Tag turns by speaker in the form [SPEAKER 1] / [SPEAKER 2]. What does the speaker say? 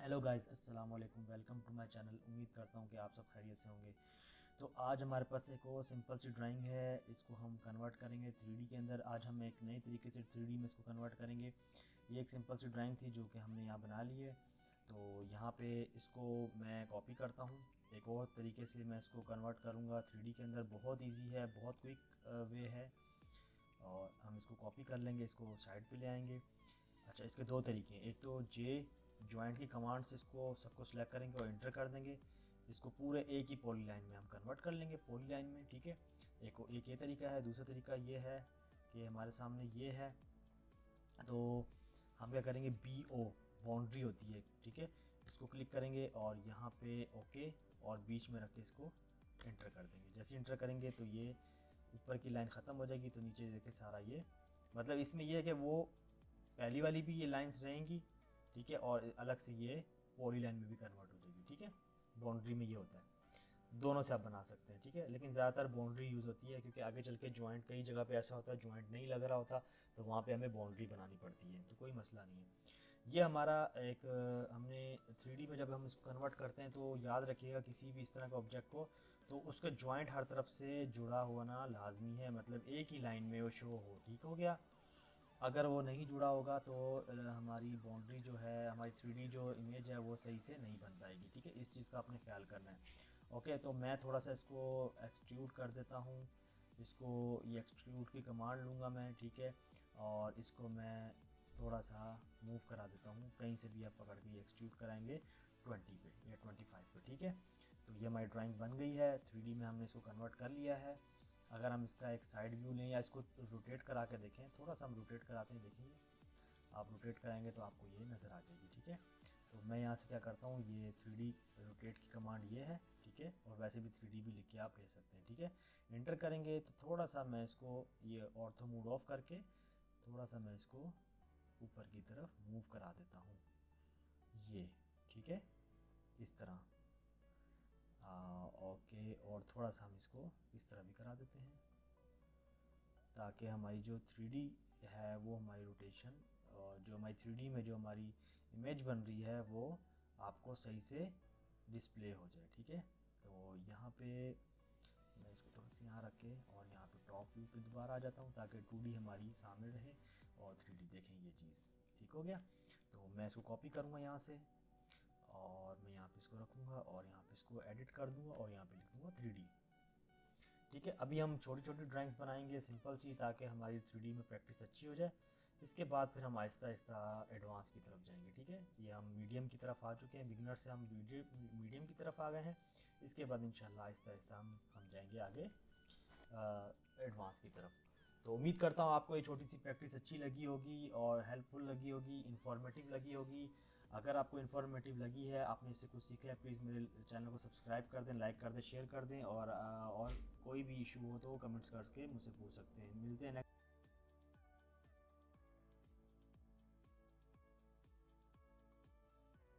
[SPEAKER 1] Hello guys, अस्सलाम वालेकुम। Welcome to my channel. उम्मीद करता हूँ कि आप सब खैरियत से होंगे। तो आज हमारे पास एक और सिंपल सी ड्राइंग है। इसको हम कन्वर्ट करेंगे 3D के अंदर। आज हम एक नए तरीके से 3D में इसको कन्वर्ट करेंगे। ये एक सिंपल सी ड्राइंग थी जो कि हमने यहाँ बना ली है। तो यहाँ पे इसको मैं कॉपी करता हूँ। एक और तरीके से मैं इसको कन्वर्ट करूँगा 3D के अंदर। बहुत ईजी है, बहुत क्विक वे है। और हम इसको कॉपी कर लेंगे, इसको साइड पे ले आएंगे। अच्छा, इसके दो तरीके हैं। एक तो जे जॉइंट की कमांड से इसको सबको सिलेक्ट करेंगे और इंटर कर देंगे। इसको पूरे एक ही पॉली लाइन में हम कन्वर्ट कर लेंगे, पॉली लाइन में। ठीक है, एक ये तरीका है। दूसरा तरीका ये है कि हमारे सामने ये है, तो हम क्या करेंगे, बी ओ बाउंड्री होती है, ठीक है। इसको क्लिक करेंगे और यहाँ पे ओके और बीच में रख के इसको इंटर कर देंगे। जैसे इंटर करेंगे तो ये ऊपर की लाइन ख़त्म हो जाएगी। तो नीचे देखे सारा ये, मतलब इसमें यह है कि वो पहली वाली भी ये लाइंस रहेंगी, ठीक है, और अलग से ये पॉली लाइन में भी कन्वर्ट हो जाएगी। ठीक है, बाउंड्री में ये होता है। दोनों से आप बना सकते हैं, ठीक है, लेकिन ज़्यादातर बाउंड्री यूज़ होती है क्योंकि आगे चल के जॉइंट कई जगह पे ऐसा होता है जॉइंट नहीं लग रहा होता, तो वहाँ पे हमें बाउंड्री बनानी पड़ती है। तो कोई मसला नहीं है। ये हमारा एक हमने 3D में जब हम इसको कन्वर्ट करते हैं तो याद रखिएगा किसी भी इस तरह का ऑब्जेक्ट को, तो उसका जॉइंट हर तरफ से जुड़ा होना लाजमी है, मतलब एक ही लाइन में वो शो हो। ठीक हो गया। अगर वो नहीं जुड़ा होगा तो हमारी बाउंड्री जो है, हमारी 3D जो इमेज है वो सही से नहीं बन पाएगी। ठीक है, इस चीज़ का आपने ख्याल करना है। ओके, तो मैं थोड़ा सा इसको एक्सट्रूड कर देता हूँ। इसको ये एक्सट्रूड की कमांड लूँगा मैं, ठीक है, और इसको मैं थोड़ा सा मूव करा देता हूँ। कहीं से भी आप पकड़ के एक्सट्रूड कराएंगे 20 पे या 25 पे। ठीक है, तो ये हमारी ड्राइंग बन गई है। 3D में हमने इसको कन्वर्ट कर लिया है। अगर हम इसका एक साइड व्यू लें या इसको रोटेट करा के देखें, थोड़ा सा हम रोटेट कराते हैं, देखिए आप रोटेट कराएंगे तो आपको ये नज़र आ जाएगी। ठीक है, तो मैं यहाँ से क्या करता हूँ, ये 3D रोटेट की कमांड ये है, ठीक है, और वैसे भी 3D भी लिख के आप ले सकते हैं। ठीक है, इंटर करेंगे तो थोड़ा सा मैं इसको ये ऑर्थो मोड ऑफ करके थोड़ा सा मैं इसको ऊपर की तरफ मूव करा देता हूँ, ये। ठीक है, इस तरह। ओके, और थोड़ा सा हम इसको इस तरह भी करा देते हैं ताकि हमारी जो 3D है वो हमारी रोटेशन, और जो हमारी 3D में जो हमारी इमेज बन रही है वो आपको सही से डिस्प्ले हो जाए। ठीक है, तो यहाँ पे मैं इसको थोड़ा सा यहाँ रख के और यहाँ पे टॉप व्यू पे दोबारा आ जाता हूँ ताकि 2D हमारी सामने रहे और 3D देखें ये चीज़। ठीक हो गया, तो मैं इसको कॉपी करूँगा यहाँ से और मैं यहाँ पे इसको रखूँगा और यहाँ पे इसको एडिट कर दूँगा और यहाँ पे लिख दूँगा 3D। ठीक है, अभी हम छोटी छोटी ड्राइंग्स बनाएंगे सिंपल सी, ताकि हमारी 3D में प्रैक्टिस अच्छी हो जाए। इसके बाद फिर हम आहिस्ता आहिस्ता एडवांस की तरफ जाएंगे। ठीक है, ये हम मीडियम की तरफ आ चुके हैं, बिगनर से हम मीडियम की तरफ आ गए हैं। इसके बाद इंशाल्लाह आहिस्ता आहिस्ता हम जाएंगे आगे एडवांस की तरफ। तो उम्मीद करता हूँ आपको ये छोटी सी प्रैक्टिस अच्छी लगी होगी और हेल्पफुल लगी होगी, इन्फॉर्मेटिव लगी होगी। अगर आपको इन्फॉर्मेटिव लगी है, आपने इससे कुछ सीखा है, प्लीज़ मेरे चैनल को सब्सक्राइब कर दें, लाइक कर दें, शेयर कर दें, और कोई भी इशू हो तो कमेंट्स करके मुझसे पूछ सकते हैं। मिलते हैं